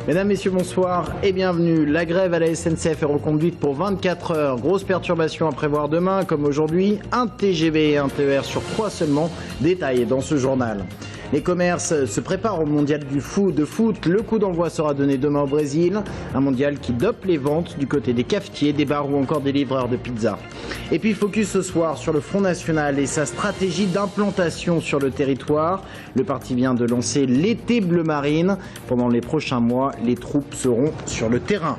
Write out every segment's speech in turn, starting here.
Mesdames, Messieurs, bonsoir et bienvenue. La grève à la SNCF est reconduite pour 24 heures. Grosse perturbation à prévoir demain, comme aujourd'hui. Un TGV et un TER sur 3 seulement. Détail dans ce journal. Les commerces se préparent au mondial de foot. Le coup d'envoi sera donné demain au Brésil. Un mondial qui dope les ventes du côté des cafetiers, des bars ou encore des livreurs de pizza. Et puis focus ce soir sur le Front National et sa stratégie d'implantation sur le territoire. Le parti vient de lancer l'été bleu marine. Pendant les prochains mois, les troupes seront sur le terrain.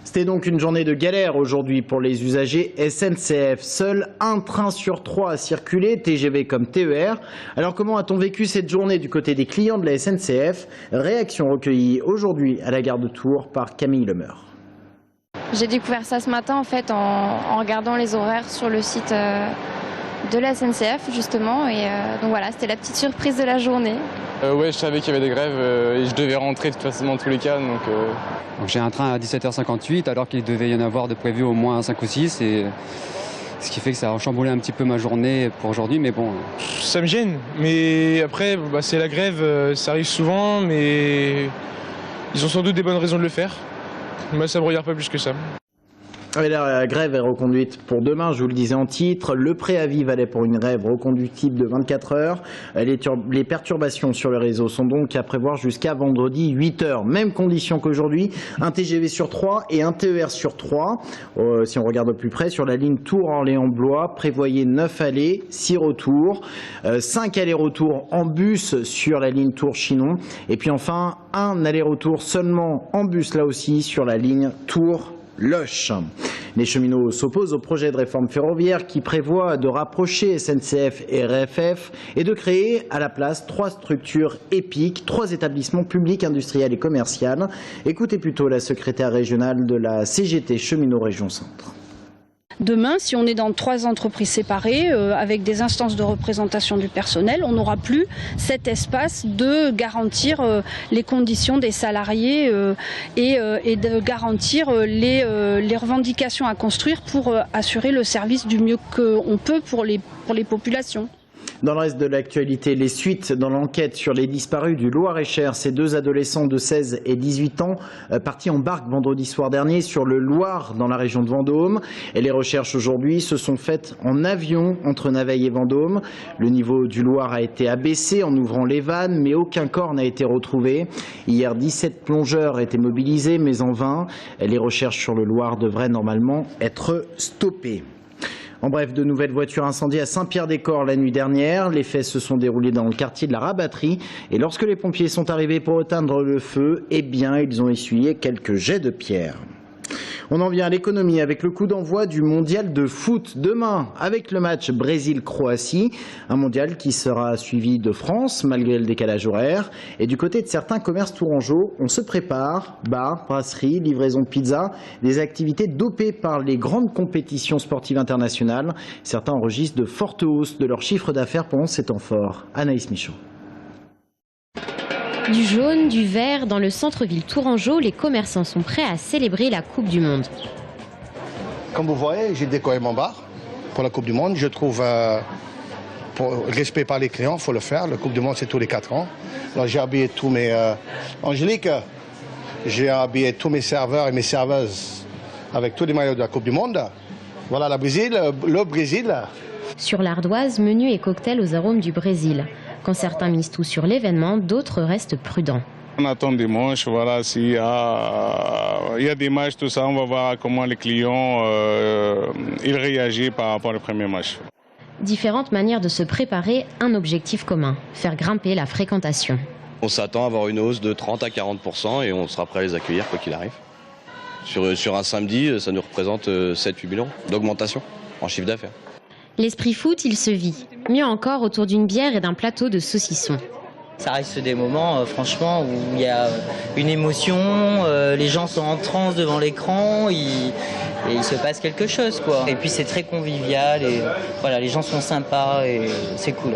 C'était donc une journée de galère aujourd'hui pour les usagers SNCF. Seul un train sur 3 a circulé, TGV comme TER. Alors comment a-t-on vécu cette journée du côté des clients de la SNCF? Réaction recueillie aujourd'hui à la gare de Tours par Camille Lemeur. J'ai découvert ça ce matin en fait en regardant les horaires sur le site de la SNCF justement. Et donc voilà, c'était la petite surprise de la journée. Ouais, je savais qu'il y avait des grèves et je devais rentrer de toute façon dans tous les cas. Donc j'ai un train à 17h58 alors qu'il devait y en avoir de prévu au moins 5 ou 6. Et ce qui fait que ça a chamboulé un petit peu ma journée pour aujourd'hui, mais bon. Ça me gêne, mais après c'est la grève, ça arrive souvent, mais ils ont sans doute des bonnes raisons de le faire. Moi ça me regarde pas plus que ça. La grève est reconduite pour demain, je vous le disais en titre. Le préavis valait pour une grève reconductible de 24 heures. Les perturbations sur le réseau sont donc à prévoir jusqu'à vendredi 8 heures. Même condition qu'aujourd'hui, un TGV sur 3 et un TER sur 3. Si on regarde de plus près, sur la ligne Tours-Orléans-Blois, prévoyez 9 allées, 6 retours, 5 allers-retours en bus sur la ligne Tours-Chinon. Et puis enfin, un aller-retour seulement en bus là aussi sur la ligne Tours-Loche. Les cheminots s'opposent au projet de réforme ferroviaire qui prévoit de rapprocher SNCF et RFF et de créer à la place 3 structures épiques, 3 établissements publics, industriels et commerciaux. Écoutez plutôt la secrétaire régionale de la CGT Cheminots Région Centre. Demain, si on est dans 3 entreprises séparées, avec des instances de représentation du personnel, on n'aura plus cet espace de garantir les conditions des salariés et de garantir les revendications à construire pour assurer le service du mieux qu'on peut pour les populations. Dans le reste de l'actualité, les suites dans l'enquête sur les disparus du Loir-et-Cher. Ces 2 adolescents de 16 et 18 ans partis en barque vendredi soir dernier sur le Loir dans la région de Vendôme. Et les recherches aujourd'hui se sont faites en avion entre Naveil et Vendôme. Le niveau du Loir a été abaissé en ouvrant les vannes, mais aucun corps n'a été retrouvé. Hier, 17 plongeurs étaient mobilisés, mais en vain. Les recherches sur le Loir devraient normalement être stoppées. En bref, de nouvelles voitures incendiées à Saint-Pierre-des-Corps la nuit dernière. Les faits se sont déroulés dans le quartier de la Rabatterie. Et lorsque les pompiers sont arrivés pour éteindre le feu, eh bien, ils ont essuyé quelques jets de pierre. On en vient à l'économie avec le coup d'envoi du mondial de foot demain avec le match Brésil-Croatie. Un mondial qui sera suivi de France malgré le décalage horaire. Et du côté de certains commerces tourangeaux, on se prépare. Bars, brasseries, livraison de pizza, des activités dopées par les grandes compétitions sportives internationales. Certains enregistrent de fortes hausses de leur chiffre d'affaires pendant ces temps forts. Anaïs Michaud. Du jaune, du vert, dans le centre-ville tourangeau, les commerçants sont prêts à célébrer la Coupe du Monde. Comme vous voyez, j'ai décoré mon bar pour la Coupe du Monde. Je trouve, pour respect par les clients, il faut le faire. La Coupe du Monde, c'est tous les 4 ans. Alors j'ai habillé tous mes... Angélique, j'ai habillé tous mes serveurs et mes serveuses avec tous les maillots de la Coupe du Monde. Voilà le Brésil. Sur l'Ardoise, menus et cocktails aux arômes du Brésil. Quand certains misent tout sur l'événement, d'autres restent prudents. on attend dimanche, voilà, s'il y a des matchs, tout ça, on va voir comment les clients ils réagissent par rapport au premier match. Différentes manières de se préparer, un objectif commun, faire grimper la fréquentation. On s'attend à avoir une hausse de 30 à 40% et on sera prêt à les accueillir quoi qu'il arrive. Sur un samedi, ça nous représente 7-8 millions d'augmentation en chiffre d'affaires. L'esprit foot, il se vit. Mieux encore autour d'une bière et d'un plateau de saucissons. Ça reste des moments, franchement, où il y a une émotion, les gens sont en transe devant l'écran, et il se passe quelque chose, quoi. Et puis c'est très convivial, et voilà, les gens sont sympas, et c'est cool.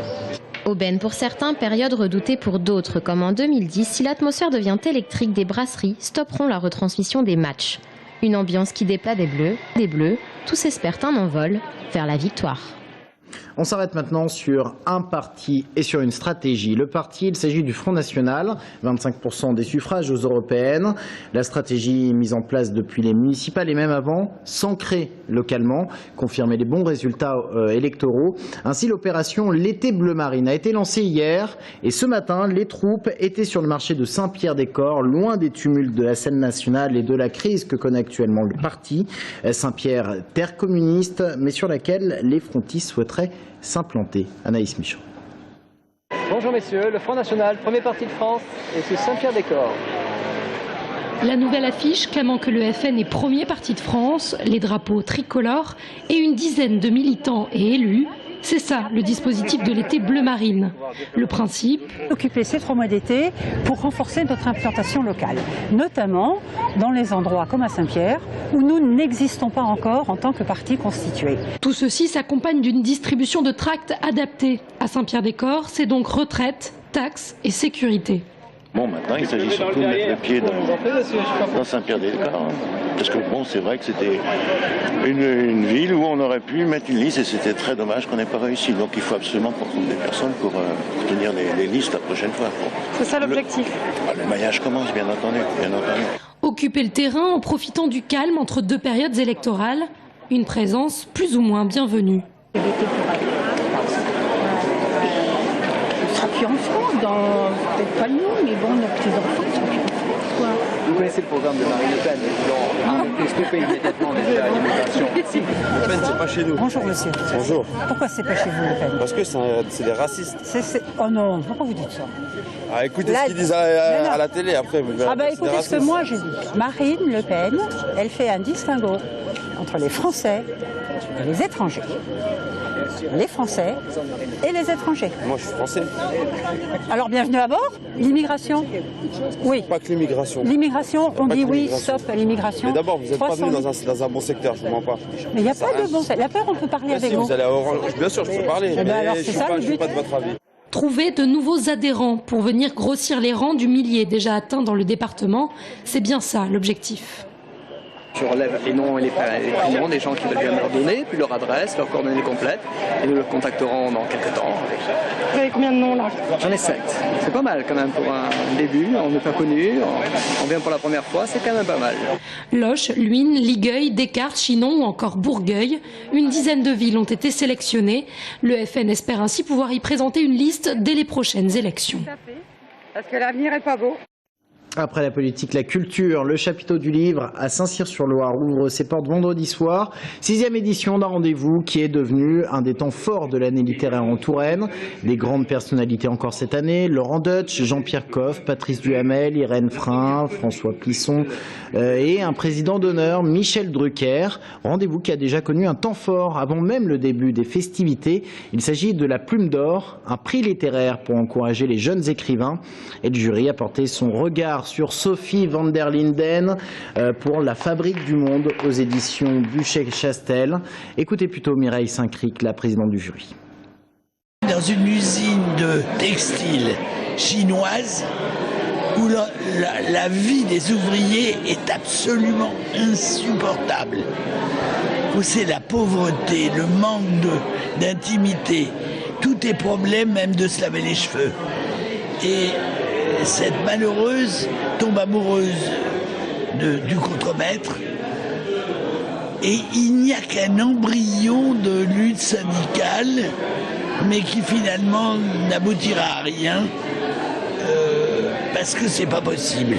Aubaine pour certains, période redoutée pour d'autres, comme en 2010, si l'atmosphère devient électrique, des brasseries stopperont la retransmission des matchs. Une ambiance qui déplaît des Bleus, tous espèrent un envol vers la victoire. On s'arrête maintenant sur un parti et sur une stratégie. Le parti, il s'agit du Front National, 25% des suffrages aux européennes. La stratégie mise en place depuis les municipales et même avant, s'ancrer localement, confirmer les bons résultats électoraux. Ainsi, l'opération L'été bleu marine a été lancée hier et ce matin, les troupes étaient sur le marché de Saint-Pierre-des-Corps, loin des tumultes de la scène nationale et de la crise que connaît actuellement le parti. Saint-Pierre, terre communiste, mais sur laquelle les frontistes souhaiteraient s'implanter. Anaïs Michaud. Bonjour messieurs, le Front National, premier parti de France, et c'est Saint-Pierre-des-Corps. La nouvelle affiche clamant que le FN est premier parti de France, les drapeaux tricolores et une dizaine de militants et élus. C'est ça, le dispositif de l'été bleu marine. Le principe ? Occuper ces 3 mois d'été pour renforcer notre implantation locale, notamment dans les endroits comme à Saint-Pierre, où nous n'existons pas encore en tant que parti constitué. Tout ceci s'accompagne d'une distribution de tracts adaptés. À Saint-Pierre-des-Corps, c'est donc retraite, taxes et sécurité. Bon, maintenant, il s'agit surtout de mettre le pied dans Saint-Pierre-des-Corps. Parce que bon, c'est vrai que c'était une ville où on aurait pu mettre une liste et c'était très dommage qu'on n'ait pas réussi. Donc il faut absolument qu'on trouve des personnes pour tenir les listes la prochaine fois. C'est ça l'objectif. Le maillage commence, bien entendu. Occuper le terrain en profitant du calme entre 2 périodes électorales, une présence plus ou moins bienvenue. Puis en France, peut-être pas nous, mais bon, nos petits-enfants sont plus en France, quoi. Vous connaissez le programme de Marine Le Pen, ils ont stoppé immédiatement déjà l'immigration. Le Pen, c'est pas chez nous. Bonjour monsieur. Bonjour. Pourquoi c'est pas chez vous Le Pen? Parce que c'est des racistes. Oh non, pourquoi vous dites ça? Ah, écoutez ce qu'ils disent à la télé après. Vous verrez, écoutez ce que moi je dis. Marine Le Pen, elle fait un distinguo entre les Français et les étrangers. Les Français et les étrangers. Moi, je suis français. Alors, bienvenue à bord. L'immigration. Oui. Pas que l'immigration. L'immigration, on dit oui, stop à l'immigration. Mais d'abord, vous n'êtes pas venu dans un bon secteur, je ne vous mens pas. Mais il n'y a pas de bon secteur. La peur, on peut parler avec vous. Vous allez à Orange. Bien sûr, je peux parler. Mais alors, je ne suis pas de votre avis. Trouver de nouveaux adhérents pour venir grossir les rangs du millier déjà atteint dans le département, c'est bien ça l'objectif. Je relève les noms et les prénoms des gens qui veulent bien me leur donner, puis leur adresse, leurs coordonnées complètes, et nous le contacterons dans quelques temps. Vous avez combien de noms là? J'en ai 7. C'est pas mal quand même pour un début, on n'est pas connu, on vient pour la première fois, c'est quand même pas mal. Loches, Luynes, Ligueuil, Descartes, Chinon ou encore Bourgueil, une dizaine de villes ont été sélectionnées. Le FN espère ainsi pouvoir y présenter une liste dès les prochaines élections. Parce que l'avenir est pas beau. Après la politique, la culture, le chapiteau du livre à Saint-Cyr-sur-Loire ouvre ses portes vendredi soir. 6e édition d'un rendez-vous qui est devenu un des temps forts de l'année littéraire en Touraine. Des grandes personnalités encore cette année, Laurent Deutsch, Jean-Pierre Coff, Patrice Duhamel, Irène Frein, François Plisson et un président d'honneur, Michel Drucker. Rendez-vous qui a déjà connu un temps fort avant même le début des festivités. Il s'agit de la Plume d'Or, un prix littéraire pour encourager les jeunes écrivains. Et le jury a porté son regard sur Sophie van der Linden pour La Fabrique du Monde aux éditions Buchet-Chastel. Écoutez plutôt Mireille Saint-Cric, la présidente du jury. Dans une usine de textile chinoise où la vie des ouvriers est absolument insupportable, où c'est la pauvreté, le manque d'intimité, tout est problème même de se laver les cheveux. Et cette malheureuse tombe amoureuse du contremaître et il n'y a qu'un embryon de lutte syndicale mais qui finalement n'aboutira à rien parce que c'est pas possible.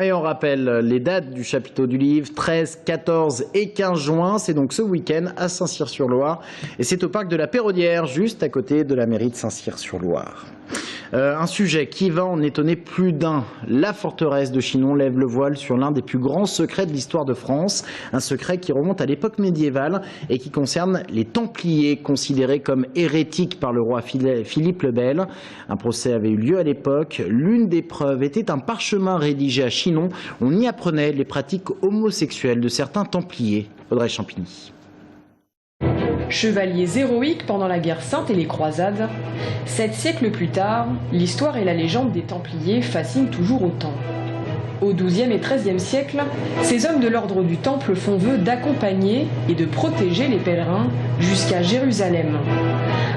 Et on rappelle les dates du chapiteau du livre, 13, 14 et 15 juin. C'est donc ce week-end à Saint-Cyr-sur-Loire. Et c'est au parc de la Perraudière, juste à côté de la mairie de Saint-Cyr-sur-Loire. Un sujet qui va en étonner plus d'un. La forteresse de Chinon lève le voile sur l'un des plus grands secrets de l'histoire de France. Un secret qui remonte à l'époque médiévale et qui concerne les Templiers, considérés comme hérétiques par le roi Philippe le Bel. Un procès avait eu lieu à l'époque. L'une des preuves était un parchemin rédigé à Chinon. On y apprenait les pratiques homosexuelles de certains Templiers. Audrey Champigny. Chevaliers héroïques pendant la guerre sainte et les croisades, 7 siècles plus tard, l'histoire et la légende des Templiers fascinent toujours autant. Au XIIe et XIIIe siècle, ces hommes de l'ordre du Temple font vœu d'accompagner et de protéger les pèlerins jusqu'à Jérusalem.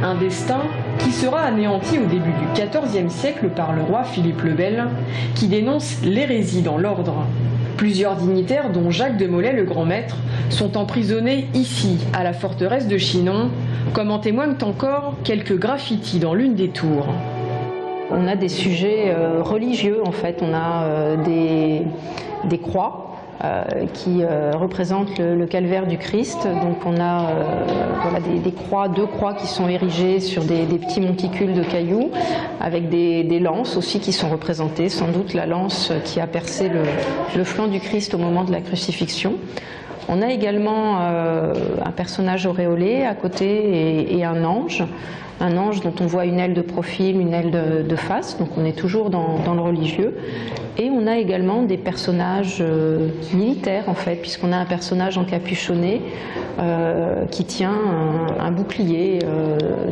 Un destin qui sera anéanti au début du XIVe siècle par le roi Philippe le Bel, qui dénonce l'hérésie dans l'ordre. Plusieurs dignitaires, dont Jacques de Molay, le grand maître, sont emprisonnés ici, à la forteresse de Chinon, comme en témoignent encore quelques graffitis dans l'une des tours. On a des sujets religieux, en fait. On a des croix qui représentent le calvaire du Christ. Donc on a voilà, des croix, 2 croix qui sont érigées sur des petits monticules de cailloux, avec des lances aussi qui sont représentées, sans doute la lance qui a percé le flanc du Christ au moment de la crucifixion. On a également un personnage auréolé à côté et un ange dont on voit une aile de profil, une aile de face, donc on est toujours dans le religieux. Et on a également des personnages militaires en fait, puisqu'on a un personnage encapuchonné qui tient un bouclier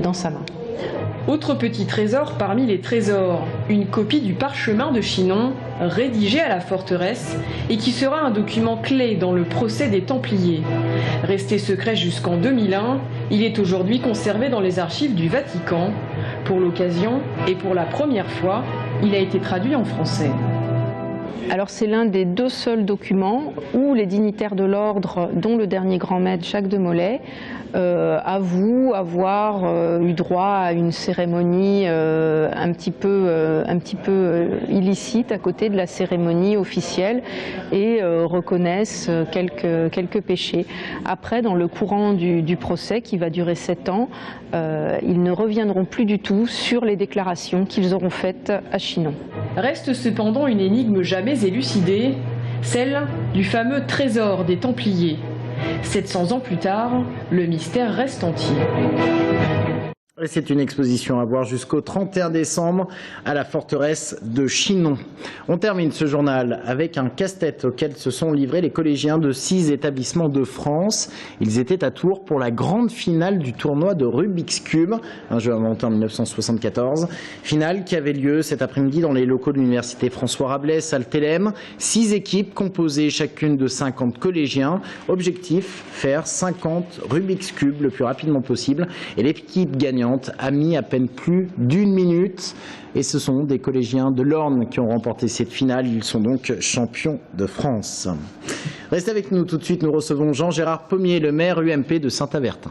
dans sa main. Autre petit trésor parmi les trésors, une copie du parchemin de Chinon, rédigé à la forteresse et qui sera un document clé dans le procès des Templiers. Resté secret jusqu'en 2001, il est aujourd'hui conservé dans les archives du Vatican. Pour l'occasion, et pour la première fois, il a été traduit en français. Alors c'est l'un des 2 seuls documents où les dignitaires de l'ordre, dont le dernier grand maître Jacques de Molay, avouent avoir eu droit à une cérémonie un petit peu illicite à côté de la cérémonie officielle et reconnaissent quelques péchés. Après, dans le courant du procès qui va durer 7 ans, ils ne reviendront plus du tout sur les déclarations qu'ils auront faites à Chinon. Reste cependant une énigme jamais élucidée, celle du fameux trésor des Templiers. 700 ans plus tard, le mystère reste entier. C'est une exposition à voir jusqu'au 31 décembre à la forteresse de Chinon. On termine ce journal avec un casse-tête auquel se sont livrés les collégiens de 6 établissements de France. Ils étaient à Tours pour la grande finale du tournoi de Rubik's Cube, un jeu inventé en 1974. Finale qui avait lieu cet après-midi dans les locaux de l'université François Rabelais, salle Thélème. 6 équipes composées chacune de 50 collégiens. Objectif, faire 50 Rubik's Cube le plus rapidement possible. Et l'équipe gagnante a mis à peine plus d'1 minute. Et ce sont des collégiens de l'Orne qui ont remporté cette finale. Ils sont donc champions de France. Restez avec nous tout de suite. Nous recevons Jean-Gérard Pommier, le maire UMP de Saint-Avertin.